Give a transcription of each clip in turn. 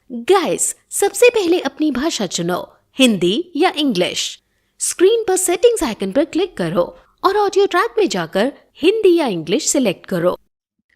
Guys, सबसे पहले अपनी भाषा चुनो, हिंदी या इंग्लिश। स्क्रीन पर सेटिंग्स आइकन पर क्लिक करो और ऑडियो ट्रैक में जाकर हिंदी या इंग्लिश सिलेक्ट करो।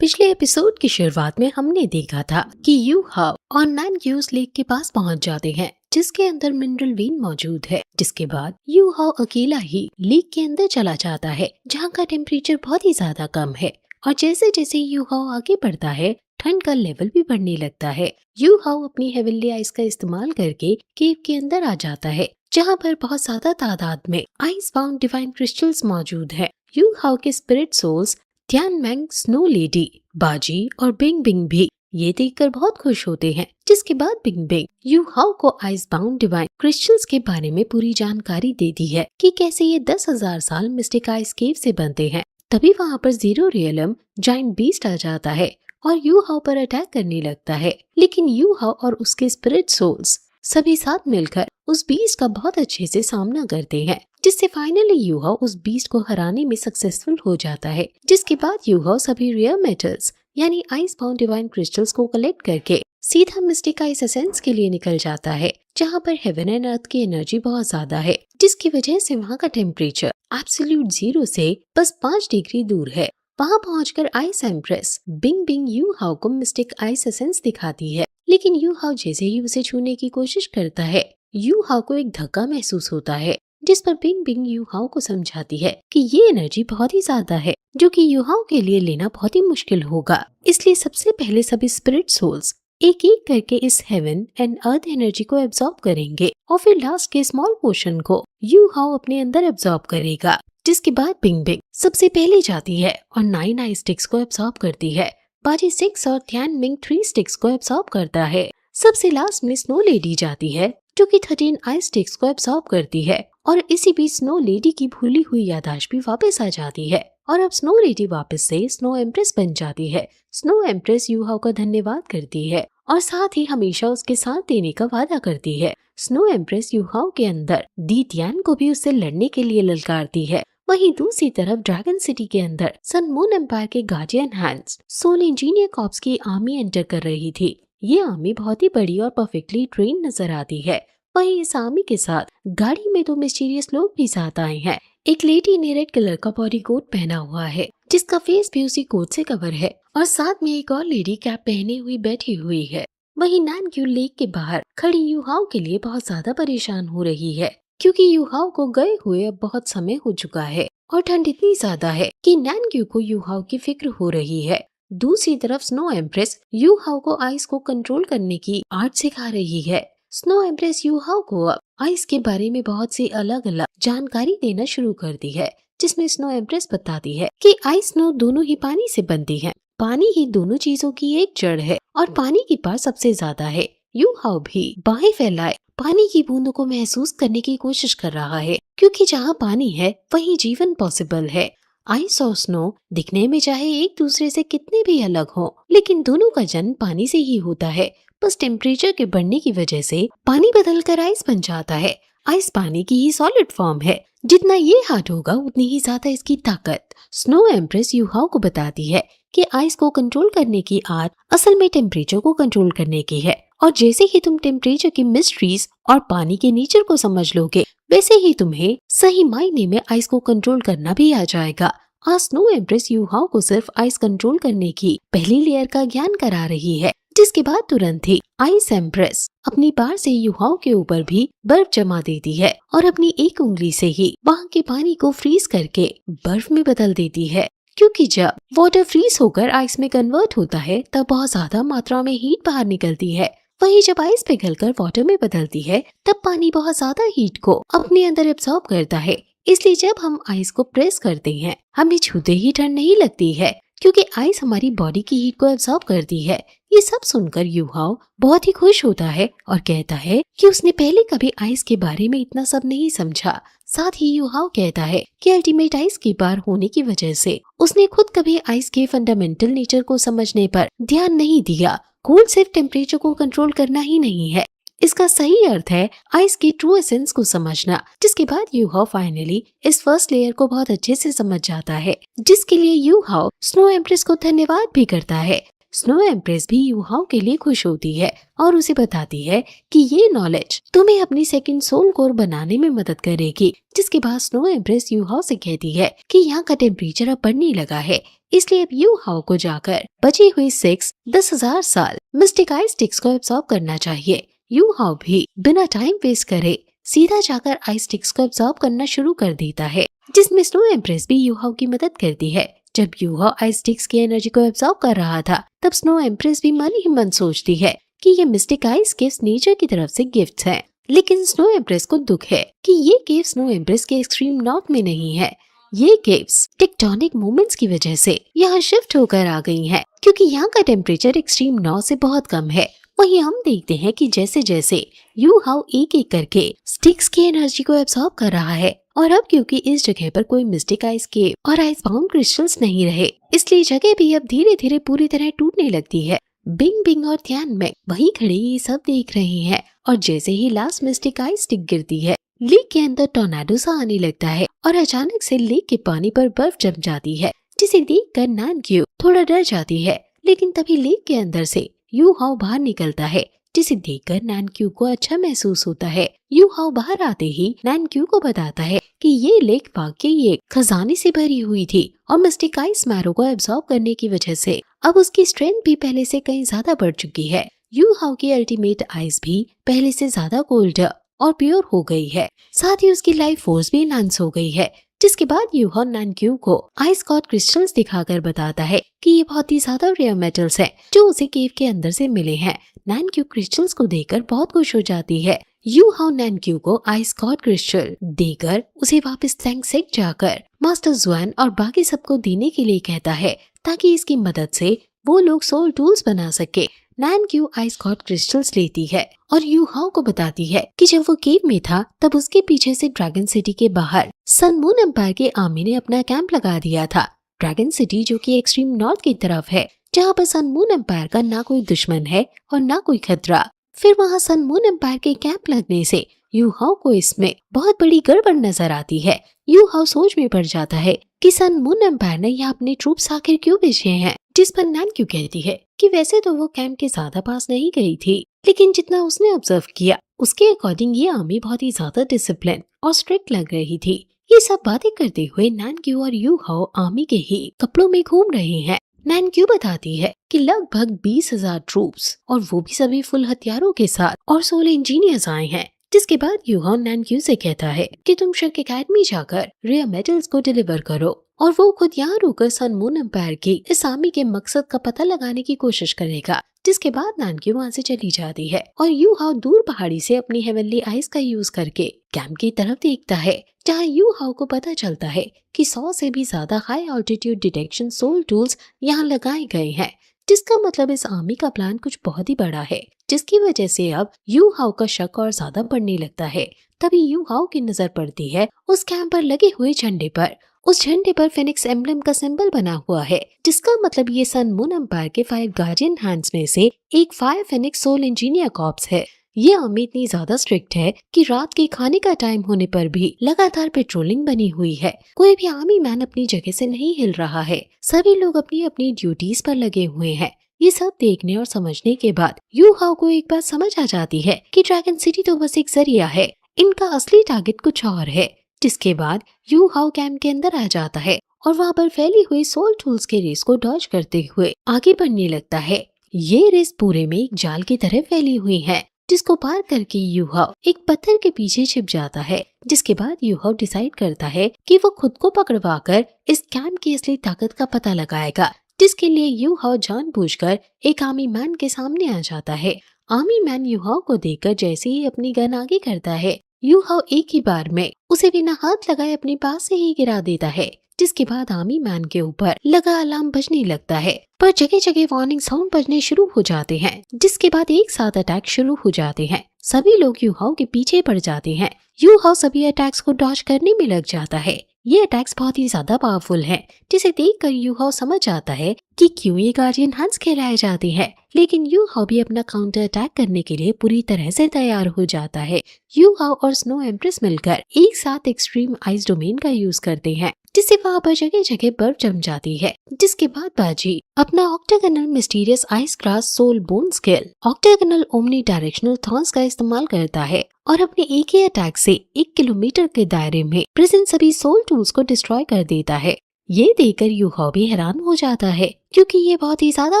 पिछले एपिसोड की शुरुआत में हमने देखा था कि यू हाव और नानक्यूज लेक के पास पहुंच जाते हैं, जिसके अंदर मिनरल वेन मौजूद है। जिसके बाद यू हाव अकेला ही लेक के अंदर चला जाता है, जहां का टेम्परेचर बहुत ही ज्यादा कम है। और जैसे जैसे यू हाव आगे बढ़ता है, ठंड का लेवल भी बढ़ने लगता है। यू हाव अपनी हेवनली आइस का इस्तेमाल करके केव के अंदर आ जाता है, जहाँ पर बहुत ज्यादा तादाद में आइस बाउंड डिवाइन क्रिस्टल्स मौजूद है। यू हाव के spirit souls Tian Meng, snow lady, Baji और बिंग बिंग भी ये देखकर बहुत खुश होते हैं। जिसके बाद बिंग बिंग यू हाव को आइस बाउंड डिवाइन क्रिस्टल्स के बारे में पूरी जानकारी देती है कि कैसे ये 10,000 साल मिस्टिक आइस केव से बनते हैं। तभी वहाँ पर जीरो रियलम जाइंट बीस्ट आ जाता है और यू हाव पर अटैक करने लगता है। लेकिन यू हाव और उसके स्पिरिट सोल्स सभी साथ मिलकर उस बीस्ट का बहुत अच्छे से सामना करते हैं, जिससे फाइनली यू हाव उस बीस्ट को हराने में सक्सेसफुल हो जाता है। जिसके बाद यू हाव सभी रेयर मेटल्स यानी आइस बाउंड डिवाइन क्रिस्टल्स को कलेक्ट करके सीधा मिस्टिक आइस एसेंस के लिए निकल जाता है, जहाँ पर हेवन एंड अर्थ की एनर्जी बहुत ज्यादा है, जिसकी वजह से वहाँ का टेम्परेचर एब्सोल्यूट जीरो से बस 5 डिग्री दूर है। वहाँ पहुंचकर ice empress Bing Bing Yu Hao को मिस्टिक आइस एसेंस दिखाती है। लेकिन यू हाव जैसे ही उसे छूने की कोशिश करता है, यू हाव को एक धक्का महसूस होता है, जिस पर बिंग बिंग यू हाव को समझाती है कि ये एनर्जी बहुत ही ज्यादा है, जो कि यू हाव के लिए लेना बहुत ही मुश्किल होगा। इसलिए सबसे पहले सभी स्पिरिट सोल्स एक एक करके इस हेवन एंड अर्थ एनर्जी को एब्जॉर्ब करेंगे और फिर लास्ट के स्मॉल पोर्शन को यू हाव अपने अंदर एब्जॉर्ब करेगा। जिसके बाद बिंग बिंग सबसे पहले जाती है और 9 आइस स्टिक्स को एब्जॉर्ब करती है। बाजी 6 और थियान मिंग 3 स्टिक्स को एब्जॉर्ब करता है। सबसे लास्ट में स्नो लेडी जाती है, जो कि 13 आइस स्टिक्स को एब्जॉर्ब करती है। और इसी बीच स्नो लेडी की भूली हुई याददाश्त भी वापस आ जाती है और अब स्नो लेडी वापस से स्नो एम्प्रेस बन जाती है। स्नो एम्प्रेस यू हाव का धन्यवाद करती है और साथ ही हमेशा उसके साथ देने का वादा करती है। स्नो एम्प्रेस यू हाव के अंदर दी टियान को भी उससे लड़ने के लिए ललकारती है। वहीं दूसरी तरफ ड्रैगन सिटी के अंदर सन मून एम्पायर के guardian hands soul engineer corps की आर्मी एंटर कर रही थी। ये आर्मी बहुत ही बड़ी और परफेक्टली ट्रेन नजर आती है। वहीं इस आर्मी के साथ गाड़ी में 2 मिस्टीरियस लोग भी साथ आए हैं। एक लेडी ने रेड कलर का बॉडी कोट पहना हुआ है, जिसका फेस भी उसी कोट से कवर है, और साथ में एक और लेडी कैप पहने हुई बैठी हुई है। वहीं नानक्यू लेक के बाहर खड़ी यू हाव के लिए बहुत ज्यादा परेशान हो रही है, क्योंकि यू हाव को गए हुए अब बहुत समय हो चुका है और ठंड इतनी ज्यादा है कि नानक्यू को यू हाव की फिक्र हो रही है। दूसरी तरफ स्नो एम्प्रेस यू हाव को आइस को कंट्रोल करने की आर्ट सिखा रही है। स्नो एम्प्रेस यू हाव को अब आइस के बारे में बहुत सी अलग अलग जानकारी देना शुरू कर दी है, जिसमें स्नो एम्प्रेस बताती है कि आइस स्नो दोनों ही पानी से बनती है। पानी ही दोनों चीजों की एक जड़ है और पानी की पार सबसे ज्यादा है। यू हाव भी बाहें फैलाए पानी की बूंदों को महसूस करने की कोशिश कर रहा है, क्योंकि जहाँ पानी है वहीं जीवन पॉसिबल है। आइस और स्नो दिखने में चाहे एक दूसरे से कितने भी अलग हो, लेकिन दोनों का जन्म पानी से ही होता है। बस टेम्परेचर के बढ़ने की वजह से पानी बदलकर आइस बन जाता है। आइस पानी की ही सॉलिड फॉर्म है। जितना ये हार्ड होगा उतनी ही ज्यादा इसकी ताकत। स्नो एम्प्रेस यू हाव को बताती है कि आइस को कंट्रोल करने की आर्ट असल में टेम्परेचर को कंट्रोल करने की है, और जैसे ही तुम टेम्परेचर की मिस्ट्रीज और पानी के नेचर को समझ लोगे, वैसे ही तुम्हें सही मायने में आइस को कंट्रोल करना भी आ जाएगा। आज स्नो एम्प्रेस यू हाव को सिर्फ आइस कंट्रोल करने की पहली लेयर का ज्ञान करा रही है। जिसके बाद तुरंत ही आइस एम्प्रेस अपनी बार से यू हाव के ऊपर भी बर्फ जमा देती है और अपनी एक उंगली से ही वहाँ के पानी को फ्रीज करके बर्फ में बदल देती है। क्योंकि जब वाटर फ्रीज होकर आइस में कन्वर्ट होता है, तब बहुत ज्यादा मात्रा में हीट बाहर निकलती है। वहीं जब आइस पिघलकर वाटर में बदलती है, तब पानी बहुत ज्यादा हीट को अपने अंदर एब्सॉर्ब करता है। इसलिए जब हम आइस को प्रेस करते हैं, हमें छूते ही ठंड नहीं लगती है, क्योंकि आइस हमारी बॉडी की हीट को एब्सॉर्ब करती है। ये सब सुनकर यू हाव बहुत ही खुश होता है और कहता है कि उसने पहले कभी आइस के बारे में इतना सब नहीं समझा। साथ ही यू हाव कहता है कि अल्टीमेट आइस की बार होने की वजह से उसने खुद कभी आइस के फंडामेंटल नेचर को समझने पर ध्यान नहीं दिया। गोल सिर्फ टेम्परेचर को कंट्रोल करना ही नहीं है, इसका सही अर्थ है आइस की ट्रू एसेंस को समझना। जिसके बाद यू हाव फाइनली इस फर्स्ट लेयर को बहुत अच्छे से समझ जाता है, जिसके लिए यू हाव स्नो एम्प्रेस को धन्यवाद भी करता है। स्नो एम्प्रेस भी यू हाउ के लिए खुश होती है और उसे बताती है कि ये नॉलेज तुम्हें अपनी सेकंड सोल कोर बनाने में मदद करेगी। जिसके बाद स्नो एम्प्रेस यू हाउ से कहती है कि यहाँ का टेम्परेचर अब बढ़ने लगा है, इसलिए अब यू हाउ को जाकर बची हुई 10,000 साल मिस्टिक आइस स्टिक्स को एब्सॉर्ब करना चाहिए। यू हाउ भी बिना टाइम वेस्ट करे सीधा जाकर आइस स्टिक्स को एब्सॉर्ब करना शुरू कर देता है, जिसमें स्नो एम्प्रेस भी यू हाउ की मदद करती है। जब यू हाउ आइस स्टिक्स की एनर्जी को एब्सॉर्ब कर रहा था, तब स्नो एम्प्रेस भी मन ही मन सोचती है कि ये मिस्टिक आइस गिफ्ट्स नेचर की तरफ से गिफ्ट्स हैं। लेकिन स्नो एम्प्रेस को दुख है कि ये केव स्नो एम्प्रेस के एक्सट्रीम नॉर्थ में नहीं है। ये केव्स टेक्टोनिक मूवमेंट्स की वजह से यहाँ शिफ्ट होकर आ गई हैं, क्योंकि यहाँ का टेम्परेचर एक्सट्रीम नॉर्थ से बहुत कम है। वहीं हम देखते हैं कि जैसे जैसे यू हाउ एक एक करके स्टिक्स की एनर्जी को एब्सॉर्ब कर रहा है, और अब क्योंकि इस जगह पर कोई मिस्टिक आइस केव और आइस बाउंड क्रिस्टल्स नहीं रहे, इसलिए जगह भी अब धीरे धीरे पूरी तरह टूटने लगती है। बिंग बिंग और थियान में वहीं खड़े ये सब देख रहे हैं, और जैसे ही लास्ट मिस्टिक आइस स्टिक गिरती है, लेक के अंदर टोर्नाडो सा आने लगता है और अचानक से लेक के पानी पर बर्फ जम जाती है, जिसे देखकर नानक्यू थोड़ा डर जाती है। लेकिन तभी लेक के अंदर से यू हाउ बाहर निकलता है, जिसे देखकर नानक्यू को अच्छा महसूस होता है। यू हाउ बाहर आते ही नानक्यू को बताता है कि ये लेक वाकई एक खजाने से भरी हुई थी, और मिस्टिक आइस मैरो को एब्सॉर्ब करने की वजह से अब उसकी स्ट्रेंथ भी पहले से कहीं ज्यादा बढ़ चुकी है। यू हाउ की अल्टीमेट आइस भी पहले से ज्यादा कोल्ड और प्योर हो गई है, साथ ही उसकी लाइफ फोर्स भी एनहांस हो गई है। जिसके बाद यू हाउ नानक्यू को आइस गॉड क्रिस्टल्स दिखाकर बताता है कि ये बहुत ही ज्यादा रेयर मेटल्स हैं जो उसे केव के अंदर से मिले हैं। नानक्यू क्रिस्टल्स को देखकर बहुत खुश हो जाती है। यू हाउ नानक्यू को आइस गॉड क्रिस्टल देकर उसे वापस तैंक्सेक जाकर मास्टर जुआन और बाकी सबको देने के लिए कहता है, ताकि इसकी मदद से वो लोग सोल टूल्स बना सके। नानक्यू आइस गॉड क्रिस्टल्स लेती है और यू हाउ को बताती है कि जब वो केव में था, तब उसके पीछे से ड्रैगन सिटी के बाहर सन मून एम्पायर के आर्मी ने अपना कैंप लगा दिया था। ड्रैगन सिटी जो कि एक्सट्रीम नॉर्थ की तरफ है, जहाँ पर सन मून एम्पायर का ना कोई दुश्मन है और ना कोई खतरा। फिर वहाँ सन मून एम्पायर के कैंप लगने से यू हाउ को इसमें बहुत बड़ी गड़बड़ नजर आती है। यू हाउ सोच में पड़ जाता है कि सन मून एम्पायर ने यहाँ अपने ट्रूप्स आखिर क्यों भेजे हैं, जिस पर नानक्यू कहती है कि वैसे तो वो कैंप के ज्यादा पास नहीं गई थी, लेकिन जितना उसने ऑब्जर्व किया उसके अकॉर्डिंग ये आर्मी बहुत ही ज्यादा डिसिप्लिन और स्ट्रिक्ट लग रही थी। ये सब बातें करते हुए नानक्यू और यू हाउ आर्मी के ही कपड़ों में घूम रहे हैं। नानक्यू बताती है कि लगभग 20,000 ट्रूप्स और वो भी सभी फुल हथियारों के साथ और 16 इंजीनियर्स आए हैं। जिसके बाद यू हाउ नानक्यू से कहता है कि तुम शक एकेडमी जाकर रेयर मेटल्स को डिलीवर करो, और वो खुद यहाँ रुकर सन मून एम्पायर की इस आर्मी के मकसद का पता लगाने की कोशिश करेगा। जिसके बाद नानक्यू वहाँ से चली जाती है और यू हाउ दूर पहाड़ी से अपनी हेवनली आइस का यूज करके कैंप की तरफ देखता है, जहाँ यू हाउ को पता चलता है कि 100 से भी ज्यादा high altitude detection soul tools यहाँ लगाए गए हैं, जिसका मतलब इस आर्मी का प्लान कुछ बहुत ही बड़ा है, जिसकी वजह से अब यू हाउ का शक और ज्यादा बढ़ने लगता है। तभी यू हाउ की नजर पड़ती है उस कैंप पर लगे हुए झंडे पर। उस झंडे पर फिनिक्स एम्ब्लेम का सिंबल बना हुआ है, जिसका मतलब ये सन मून एम्पायर के 5 गार्डियन हैंड्स में से एक fire phoenix soul engineer corps है। ये आर्मी इतनी ज्यादा स्ट्रिक्ट है कि रात के खाने का टाइम होने पर भी लगातार पेट्रोलिंग बनी हुई है। कोई भी आर्मी मैन अपनी जगह से नहीं हिल रहा है, सभी लोग अपनी अपनी ड्यूटीज पर लगे हुए हैं। ये सब देखने और समझने के बाद यू हाउ को एक बात समझ आ जाती है कि ड्रैगन सिटी तो बस एक जरिया है, इनका असली टारगेट कुछ और है। जिसके बाद यू हाउ कैंप के अंदर आ जाता है और वहाँ पर फैली हुई सोल टूल्स के रेस को डॉज करते हुए आगे बढ़ने लगता है। ये रेस पूरे में एक जाल की तरह फैली हुई है, जिसको पार करके यू हाउ एक पत्थर के पीछे छिप जाता है। जिसके बाद यू हाउ डिसाइड करता है कि वो खुद को पकड़वाकर इस कैंप की असली ताकत का पता लगाएगा, जिसके लिए यू हाउ जानबूझकर एक आर्मी मैन के सामने आ जाता है। आर्मी मैन यू हाउ को देखकर जैसे ही अपनी गन आगे करता है, यू हाउ एक ही बार में उसे बिना हाथ लगाए अपने पास से ही गिरा देता है। जिसके बाद आर्मी मैन के ऊपर लगा अलार्म बजने लगता है, पर जगह जगह वार्निंग साउंड बजने शुरू हो जाते हैं। जिसके बाद एक साथ अटैक शुरू हो जाते हैं। सभी लोग यू हाउ के पीछे पड़ जाते हैं। यू हाउ सभी अटैक्स को डॉज करने में लग जाता है। ये अटैक्स बहुत ही ज्यादा पावरफुल हैं, जिसे देखकर यू हाउ समझ जाता है कि क्यों ये गार्डियन हैंड्स कहलाए जाते हैं। लेकिन यू हाउ भी अपना काउंटर अटैक करने के लिए पूरी तरह से तैयार हो जाता है। यू हाउ और स्नो एम्प्रेस मिलकर एक साथ एक्सट्रीम आइस डोमेन का यूज करते हैं, जिससे वहाँ पर जगह जगह बर्फ जम जाती है। जिसके बाद बाजी अपना octagonal mysterious ice grass soul bone skill octagonal omni directional thorns का इस्तेमाल करता है और अपने एक ही अटैक से 1 किलोमीटर के दायरे में प्रेजेंट सभी सोल टूल्स को डिस्ट्रॉय कर देता है। ये देखकर यू हाओ भी हैरान हो जाता है क्योंकि ये बहुत ही ज्यादा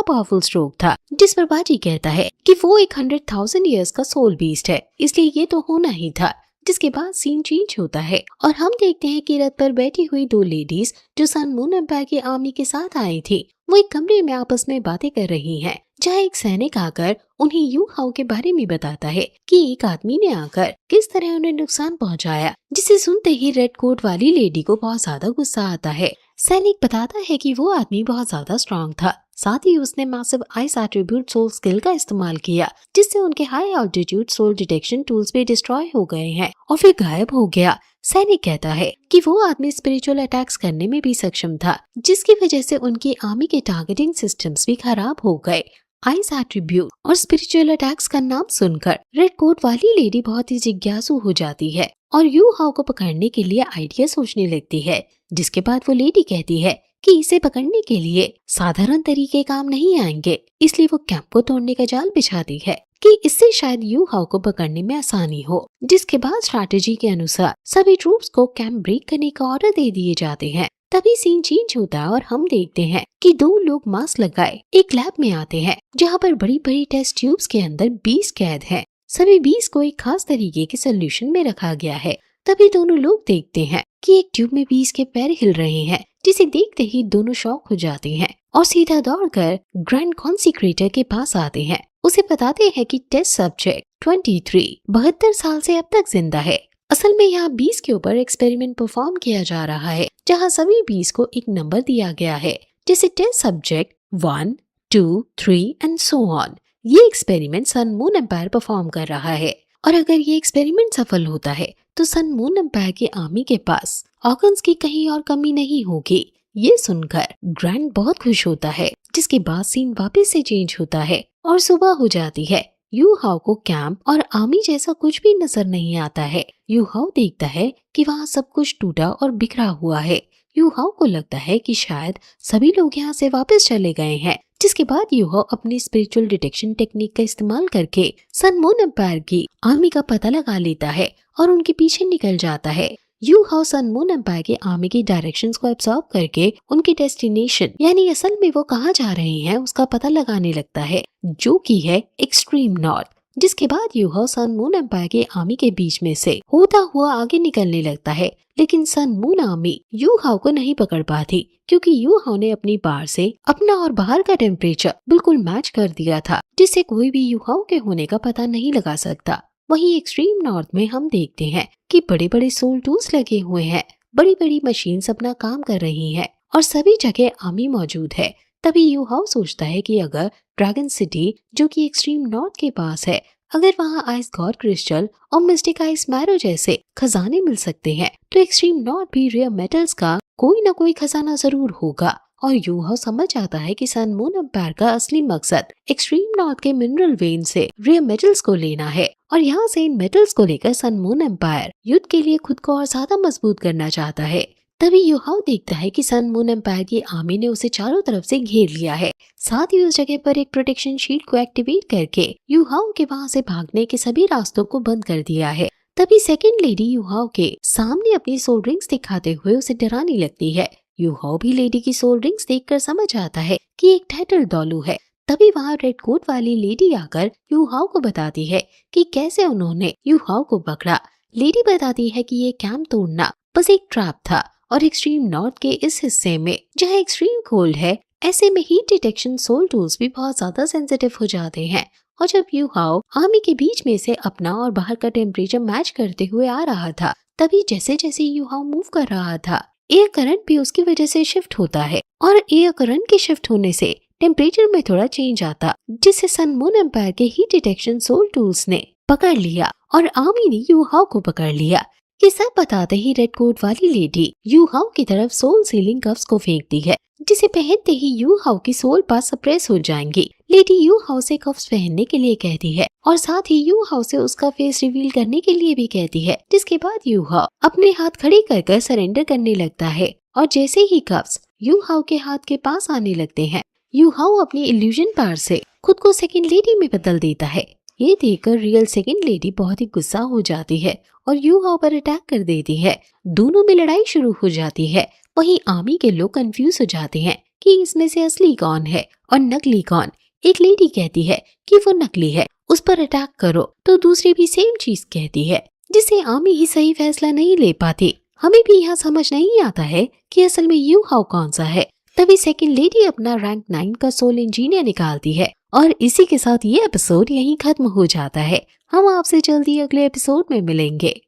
पावरफुल स्ट्रोक था। जिस पर बाजी कहता है कि वो 100,000 ईयर्स का सोल बीस्ट है, इसलिए ये तो होना ही था। जिसके बाद सीन चेंज होता है और हम देखते हैं कि रथ पर बैठी हुई 2 लेडीज जो सन मून एम्पायर की आर्मी के साथ आई थी, वो एक कमरे में आपस में बातें कर रही हैं, जहाँ एक सैनिक आकर उन्हें यू हाओ के बारे में बताता है कि एक आदमी ने आकर किस तरह उन्हें नुकसान पहुंचाया। जिसे सुनते ही रेड कोट वाली लेडी को बहुत ज्यादा गुस्सा आता है। सैनिक बताता है कि वो आदमी बहुत ज्यादा स्ट्रॉन्ग था, साथ ही उसने massive ice attribute soul skill का इस्तेमाल किया, जिससे उनके high altitude soul detection tools भी डिस्ट्रॉय हो गए हैं और फिर गायब हो गया। सैनिक कहता है कि वो आदमी स्पिरिचुअल अटैक्स करने में भी सक्षम था, जिसकी वजह से उनकी आर्मी के टारगेटिंग सिस्टम्स भी खराब हो गए। आइस एट्रीब्यूट और स्पिरिचुअल अटैक्स का नाम सुनकर रेड कोट वाली लेडी बहुत ही जिज्ञासु हो जाती है और यू हाओ को पकड़ने के लिए आइडिया सोचने लगती है। जिसके बाद वो लेडी कहती है कि इसे पकड़ने के लिए साधारण तरीके काम नहीं आएंगे, इसलिए वो कैंप को तोड़ने का जाल बिछाती है कि इससे शायद यू हाओ को पकड़ने में आसानी हो। जिसके बाद स्ट्रैटेजी के अनुसार सभी ट्रूप्स को कैंप ब्रेक करने का ऑर्डर दे दिए जाते हैं। तभी सीन चेंज होता है और हम देखते हैं कि 2 लोग मास्क लगाए एक लैब में आते हैं, जहाँ पर बड़ी बड़ी टेस्ट ट्यूब्स के अंदर 20 कैद हैं। सभी 20 को एक खास तरीके के सोल्यूशन में रखा गया है। तभी दोनों लोग देखते हैं कि एक ट्यूब में 20 के पैर हिल रहे हैं, जिसे देखते ही दोनों शॉक हो जाते हैं और सीधा दौड़कर ग्रैंड कॉन्सिक्रेटर के पास आते हैं। उसे बताते हैं कि टेस्ट सब्जेक्ट 23 72 साल से अब तक जिंदा है। असल में यहाँ 20 के ऊपर एक्सपेरिमेंट परफॉर्म किया जा रहा है, जहाँ सभी 20 को एक नंबर दिया गया है, जैसे test subject 1 2 3 and so on. ये experiment sun moon empire perform कर रहा है और अगर ये एक्सपेरिमेंट सफल होता है तो सन मून एम्पायर की आर्मी के पास ऑर्गन्स की कहीं और कमी नहीं होगी। ये सुनकर ग्रैंड बहुत खुश होता है। जिसके बाद सीन वापस से चेंज होता है और सुबह हो जाती है। यू हाओ को कैंप और आर्मी जैसा कुछ भी नजर नहीं आता है। यू हाओ देखता है कि वहाँ सब कुछ टूटा और बिखरा हुआ है। यू हाओ को लगता है कि शायद सभी लोग यहाँ से वापस चले गए हैं। जिसके बाद यू हाओ अपनी स्पिरिचुअल डिटेक्शन टेक्निक का इस्तेमाल करके सन मून एम्पायर की आर्मी का पता लगा लेता है और उनके पीछे निकल जाता है। यू हाओ सन मून एम्पायर की आर्मी की डायरेक्शंस को एब्सॉर्ब करके उनके डेस्टिनेशन यानी असल में वो कहाँ जा रहे हैं उसका पता लगाने लगता है, जो कि है एक्सट्रीम नॉर्थ। जिसके बाद यू हाओ सन मून एम्पायर की आर्मी के बीच में से होता हुआ आगे निकलने लगता है, लेकिन सन मून आर्मी यू हाओ को नहीं पकड़ पाती क्योंकि यू हाओ ने अपनी बार से अपना और बाहर का टेम्परेचर बिल्कुल मैच कर दिया था, जिससे कोई भी यू हाओ के होने का पता नहीं लगा सकता। वहीं एक्सट्रीम नॉर्थ में हम देखते हैं कि बड़े बड़े सोल टूल्स लगे हुए हैं, बड़ी बड़ी मशीन्स अपना काम कर रही हैं और सभी जगह आर्मी मौजूद है। तभी यू हाओ सोचता है कि अगर ड्रैगन सिटी जो कि एक्सट्रीम नॉर्थ के पास है, अगर वहाँ आइस गॉड क्रिस्टल और मिस्टिक आइस मैरो जैसे खजाने मिल सकते हैं तो एक्सट्रीम नॉर्थ भी रेयर मेटल्स का कोई ना कोई खजाना जरूर होगा। और यू हाओ समझ आता है कि सन मून एम्पायर का असली मकसद एक्सट्रीम नॉर्थ के मिनरल वेन से रेयर मेटल्स को लेना है और यहाँ से इन मेटल्स को लेकर सन मून एम्पायर युद्ध के लिए खुद को और ज्यादा मजबूत करना चाहता है। तभी यू हाओ देखता है कि सन मून एम्पायर की आर्मी ने उसे चारों तरफ से घेर लिया है। साथ ही उस जगह पर एक प्रोटेक्शन शील्ड को एक्टिवेट करके यू हाओ के वहाँ से भागने के सभी रास्तों को बंद कर दिया है। तभी सेकेंड लेडी यू हाओ के सामने अपनी सोल रिंग्स दिखाते हुए उसे डराने लगती है। यू हाओ भी लेडी की सोल रिंग्स देखकर समझ आता है कि एक टाइटल डॉलू है। तभी वहाँ रेड कोट वाली लेडी आकर यू हाओ को बताती है कि कैसे उन्होंने यू हाओ को पकड़ा। लेडी बताती है कि ये कैंप तोड़ना बस एक ट्रैप था और एक्सट्रीम नॉर्थ के इस हिस्से में जहाँ एक्सट्रीम कोल्ड है, ऐसे में हीट डिटेक्शन सोल टूल्स भी बहुत ज्यादा सेंसिटिव हो जाते हैं। और जब यू हाओ आर्मी के बीच में से अपना और बाहर का टेम्परेचर मैच करते हुए आ रहा था, तभी जैसे जैसे यू हाओ मूव कर रहा था, एयर करंट भी उसकी वजह से शिफ्ट होता है और एयर करंट के शिफ्ट होने से टेम्परेचर में थोड़ा चेंज आता, जिससे सन मून एम्पायर के हीट डिटेक्शन सोल टूल्स ने पकड़ लिया और आर्मी ने यू हाओ को पकड़ लिया। ये सब बताते ही रेड कोट वाली लेडी यू हाओ की तरफ सोल सीलिंग कफ्स को फेंकती है, जिसे पहनते ही यू हाओ की सोल पास सप्रेस हो जाएंगी। लेडी यू हाओ से कफ्स पहनने के लिए कहती है और साथ ही यू हाओ से उसका फेस रिवील करने के लिए भी कहती है। जिसके बाद यू हाओ अपने हाथ खड़े कर सरेंडर करने लगता है और जैसे ही कप्स यू हाउ के हाथ के पास आने लगते हैं, यू हाउ अपनी इल्यूजन पावर से खुद को सेकंड लेडी में बदल देता है। ये देखकर रियल सेकंड लेडी बहुत ही गुस्सा हो जाती है और यू हाउ पर अटैक कर देती है। दोनों में लड़ाई शुरू हो जाती है। वहीं आर्मी के लोग कंफ्यूज हो जाते हैं कि इसमें से असली कौन है और नकली कौन। एक लेडी कहती है कि वो नकली है, उस पर अटैक करो, तो दूसरी भी सेम चीज कहती है, जिससे आर्मी ही सही फैसला नहीं ले पाती। हमें भी यहाँ समझ नहीं आता है कि असल में यू हाउ कौन सा है। तभी सेकंड लेडी अपना रैंक 9 का सोल इंजीनियर निकालती है और इसी के साथ ये एपिसोड यहीं खत्म हो जाता है। हम आपसे जल्दी अगले एपिसोड में मिलेंगे।